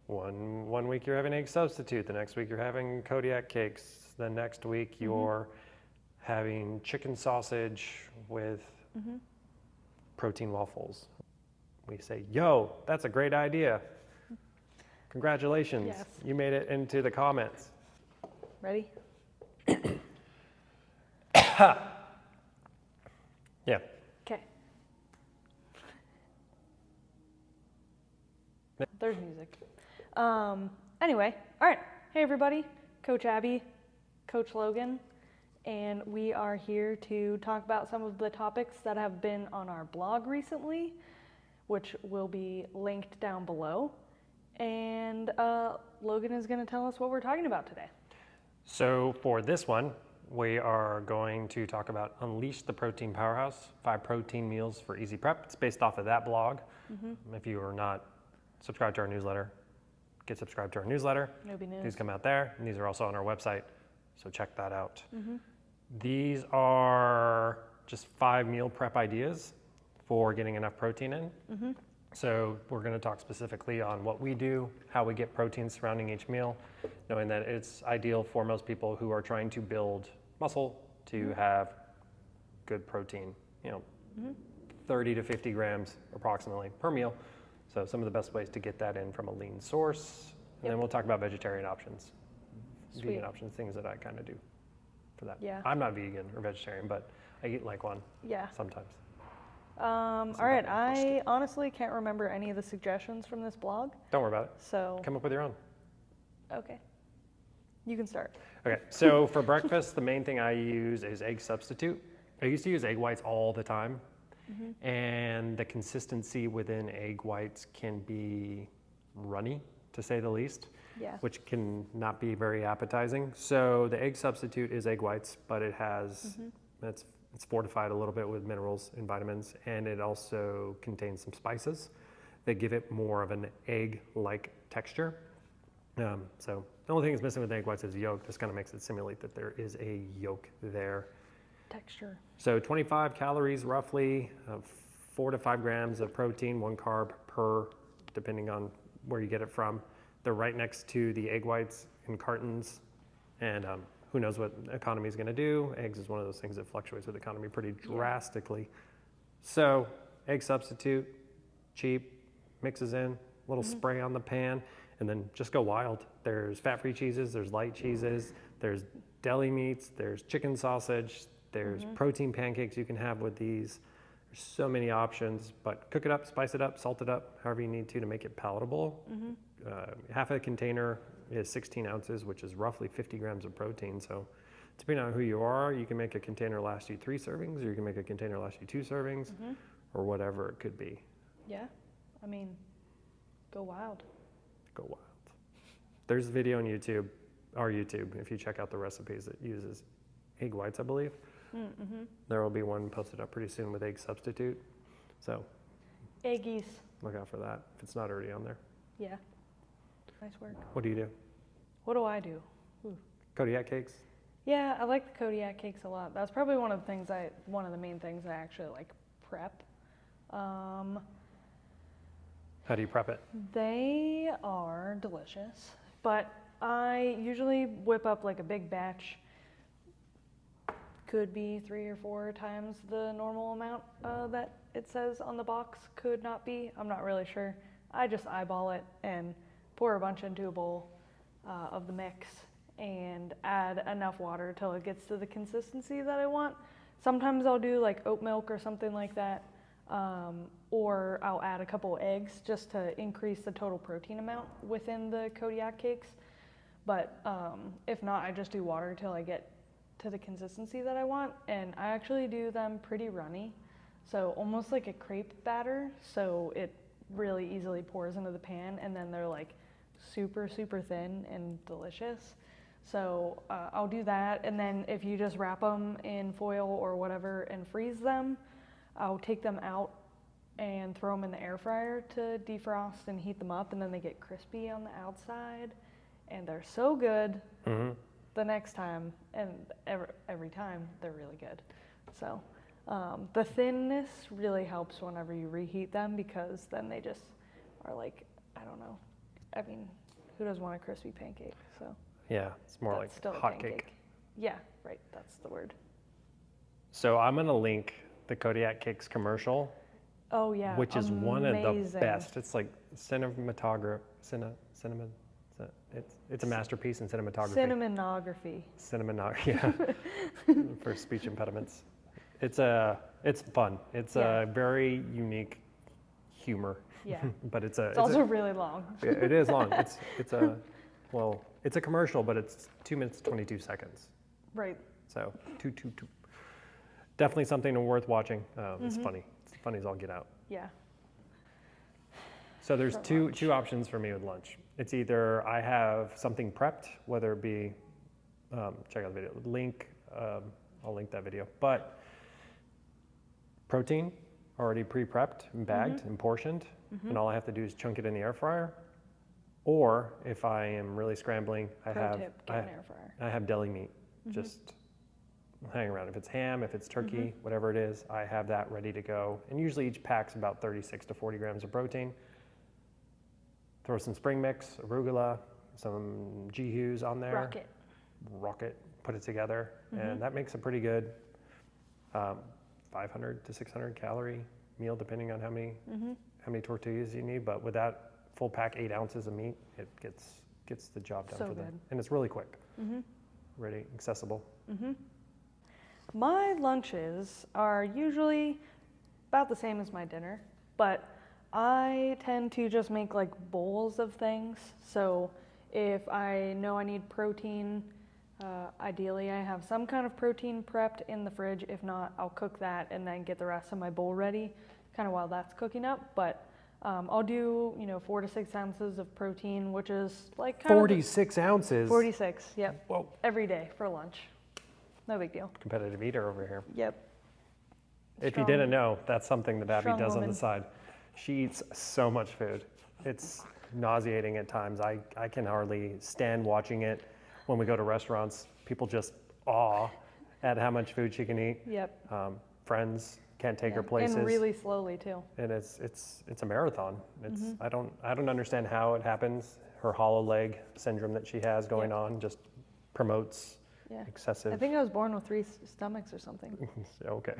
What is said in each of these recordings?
One week you're having egg substitute, the next week you're having Kodiak cakes, the next week you're having chicken sausage with protein waffles. We say, yo, that's a great idea. Congratulations, Yes. you made it into the comments. Ready? Yeah. Okay. There's music. Anyway, all right. Hey, everybody. Coach Abby, Coach Logan, and we are here to talk about some of the topics that have been on our blog recently, which will be linked down below. And Logan is going to tell us what we're talking about today. So for this one, we are going to talk about Unleash the Protein Powerhouse, 5 protein meals for easy prep. It's based off of that blog. If you are not subscribed to our newsletter, get subscribed to our newsletter. Newbie news. These come out there, and these are also on our website, so check that out. These are just 5 meal prep ideas for getting enough protein in. So we're going to talk specifically on what we do, how we get protein surrounding each meal, knowing that it's ideal for most people who are trying to build muscle to have good protein, 30 to 50 grams approximately per meal. So some of the best ways to get that in from a lean source. And then we'll talk about vegetarian options, vegan options, things that I kind of do for that. Yeah. I'm not vegan or vegetarian, but I eat like one sometimes. All right, I honestly can't remember any of the suggestions from this blog. Don't worry about it. So, Come up with your own. okay. You can start. Okay, so for breakfast, the main thing I use is egg substitute. I used to use egg whites all the time, and the consistency within egg whites can be runny, to say the least, which can not be very appetizing. So the egg substitute is egg whites, but it has, it's fortified a little bit with minerals and vitamins, and it also contains some spices that give it more of an egg-like texture. So the only thing that's missing with egg whites is yolk. This kind of makes it simulate that there is a yolk there. Texture. So 25 calories roughly, 4 to 5 grams of protein, 1 carb per, depending on where you get it from. They're right next to the egg whites in cartons, and who knows what the economy is going to do. Eggs is one of those things that fluctuates with the economy pretty drastically. So egg substitute, cheap, mixes in, little spray on the pan, and then just go wild. There's fat-free cheeses, there's light cheeses, there's deli meats, there's chicken sausage, there's protein pancakes you can have with these. There's so many options, but cook it up, spice it up, salt it up, however you need to make it palatable. Half a container is 16 ounces, which is roughly 50 grams of protein. So depending on who you are, you can make a container last you 3 servings, or you can make a container last you 2 servings, or whatever it could be. Yeah, I mean, go wild. Go wild. There's a video on YouTube, our YouTube, if you check out the recipes that uses egg whites, I believe. There will be one posted up pretty soon with egg substitute. So Eggies. look out for that if it's not already on there. Yeah. Nice work. What do you do? What do I do? Ooh. Kodiak cakes? Yeah, I like the Kodiak cakes a lot. That's probably one of the main things I actually like prep. How do you prep it? They are delicious, but I usually whip up like a big batch. Could be 3 or 4 times the normal amount that it says on the box. Could not be. I'm not really sure. I just eyeball it and pour a bunch into a bowl of the mix and add enough water till it gets to the consistency that I want. Sometimes I'll do like oat milk or something like that, or I'll add a couple eggs just to increase the total protein amount within the Kodiak cakes. But if not, I just do water till I get to the consistency that I want, and I actually do them pretty runny, so almost like a crepe batter, so it really easily pours into the pan, and then they're like super thin and delicious. So I'll do that, and then if you just wrap them in foil or whatever and freeze them, I'll take them out and throw them in the air fryer to defrost and heat them up, and then they get crispy on the outside, and they're so good. The next time, and every time, they're really good. So the thinness really helps whenever you reheat them, because then they just are like, I don't know, I mean, who doesn't want a crispy pancake? So Yeah, it's more that's like still a hot pancake. cake. Yeah, right. That's the word. So I'm gonna link the Kodiak Cakes commercial, Oh yeah, which is one of the amazing. best. It's like it's a masterpiece in cinematography. Cinemanography. Yeah, for speech impediments. It's fun. It's Yeah. a very unique humor. Yeah. But It's also really long. it is long. It's a commercial, but it's 2 minutes 22 seconds. Right. So two. Definitely something worth watching. It's funny. It's funny as all get out. Yeah. So there's For two options for me with lunch. It's either I have something prepped, whether it be check out the video link. I'll link that video. But protein already pre-prepped and bagged and portioned, and all I have to do is chunk it in the air fryer. Or if I am really scrambling, Pro tip, get an air fryer. I have deli meat just hanging around. If it's ham, if it's turkey, whatever it is, I have that ready to go. And usually each pack's about 36 to 40 grams of protein. Throw some spring mix, arugula, some G-Hughes on there. Rocket, put it together. And that makes a pretty good 500 to 600 calorie meal, depending on how many tortillas you need. But with that full pack, 8 ounces of meat, it gets the job done So for them. good. And it's really quick, ready, accessible. My lunches are usually about the same as my dinner, but I tend to just make like bowls of things. So if I know I need protein, ideally I have some kind of protein prepped in the fridge. If not, I'll cook that and then get the rest of my bowl ready kind of while that's cooking up. But I'll do, 4 to 6 ounces of protein, which is like kind 46 ounces? 46, yep. Whoa. Every day for lunch. No big deal. Competitive eater over here. Yep. If you didn't know, that's something that Abby Strong does on woman. the side. She eats so much food. It's nauseating at times. I can hardly stand watching it when we go to restaurants. People just awe at how much food she can eat. Yep. Friends can't take her Yeah. places. And really slowly too. And it's a marathon. I don't understand how it happens. Her hollow leg syndrome that she has going on just promotes Yeah. excessive. I think I was born with 3 stomachs or something. Okay.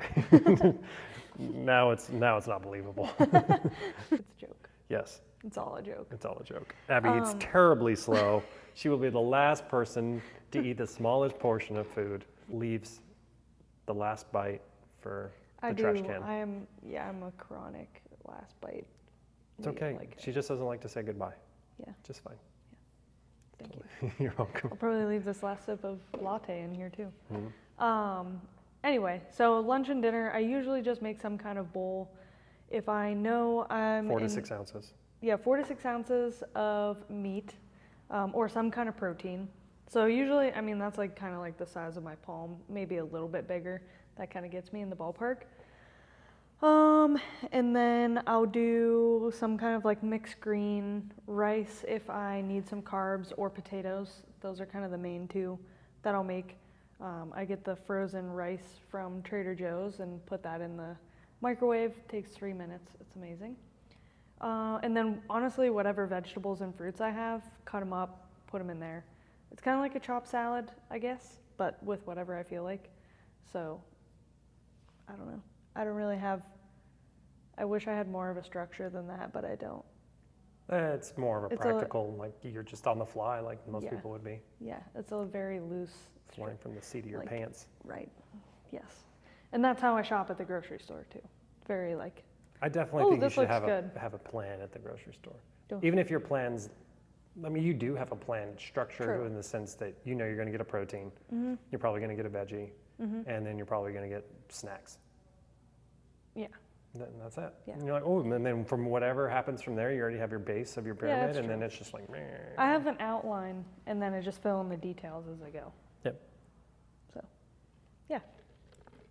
now it's not believable. It's a joke. Yes, It's all a joke. it's all a joke. Abby eats terribly slow. She will be the last person to eat the smallest portion of food. Leaves the last bite for the trash can. I'm a chronic last bite. It's okay. She just doesn't like to say goodbye. Yeah. Just fine. Thank you. You're welcome. I'll probably leave this last sip of latte in here too. Mhm. Anyway, so lunch and dinner, I usually just make some kind of bowl. If I know I'm 4 to 6 ounces. Yeah, 4 to 6 ounces of meat or some kind of protein. So usually, that's like kind of like the size of my palm, maybe a little bit bigger. That kind of gets me in the ballpark. And then I'll do some kind of like mixed green rice if I need some carbs, or potatoes. Those are kind of the main two that I'll make. I get the frozen rice from Trader Joe's and put that in the microwave. Takes 3 minutes. It's amazing. And then honestly, whatever vegetables and fruits I have, cut them up, put them in there. It's kind of like a chopped salad, I guess, but with whatever I feel like. So, I don't know. I don't really have, I wish I had more of a structure than that, but I don't. It's more of a practical, like you're just on the fly, like most Yeah. people would be. Yeah, it's a very loose. Flying from the seat of your like- pants. Right. Yes. And that's how I shop at the grocery store too. Very like, I definitely Oh, think you this should looks have good. have a plan at the grocery store. Don't- Even if your plans, you do have a plan structured True. in the sense that you're going to get a protein, you're probably going to get a veggie, and then you're probably going to get snacks. yeah. And that's it. Yeah. And you're like, oh, and then from whatever happens from there, you already have your base of your pyramid, that's and then true. it's just like, meh. I have an outline and then I just fill in the details as I go. Yep. So, yeah.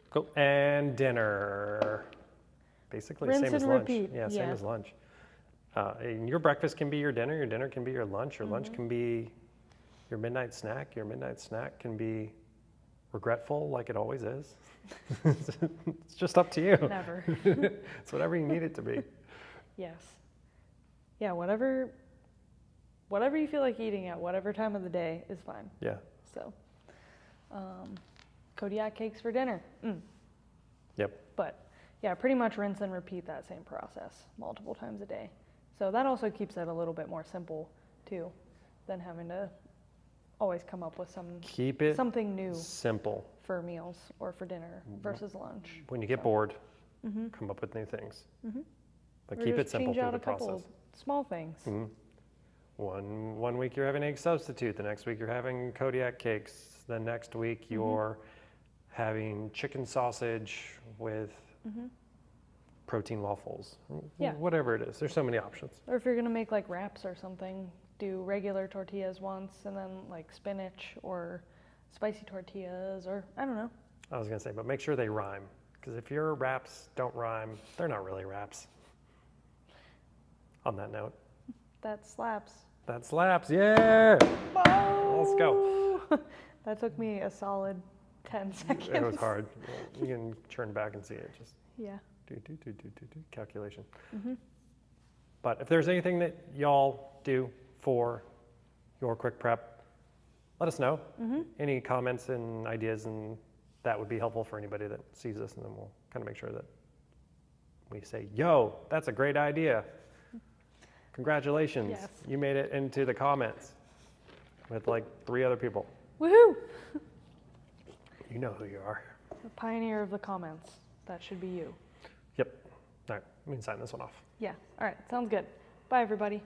Cool. And dinner. Basically, Rinse same as and lunch. repeat. Yeah, same Yeah. as lunch. And your breakfast can be your dinner can be your lunch Mm-hmm. can be your midnight snack can be regretful like it always is. It's just up to you. Never. It's whatever you need it to be. Yes. Yeah, whatever whatever you feel like eating at whatever time of the day is fine. Yeah. So, Kodiak cakes for dinner. Yep. But yeah, pretty much rinse and repeat that same process multiple times a day. So that also keeps it a little bit more simple too, than having to always come up with Keep it something new simple. for meals or for dinner versus lunch. When you get So, bored, come up with new things. But or keep it just simple change out through a the couple process. small things. One week you're having egg substitute, the next week you're having Kodiak cakes, the next week you're having chicken sausage with protein waffles. Yeah. Whatever it is, there's so many options. Or if you're gonna make like wraps or something, do regular tortillas once and then like spinach or spicy tortillas, or I don't know. I was gonna say, but make sure they rhyme, because if your wraps don't rhyme, they're not really wraps. On that note. That slaps. That slaps, yeah! Oh! Let's go. That took me a solid 10 seconds. It was hard. You can turn back and see it, just Yeah. do, calculation. But if there's anything that y'all do for your quick prep, let us know. Any comments and ideas, and that would be helpful for anybody that sees this, and then we'll kind of make sure that we say, yo, that's a great idea. Congratulations, Yes. you made it into the comments with like 3 other people. Woohoo! You know who you are. The pioneer of the comments. That should be you. Yep. All right, we can sign this one off. Yeah. All right. Sounds good. Bye, everybody.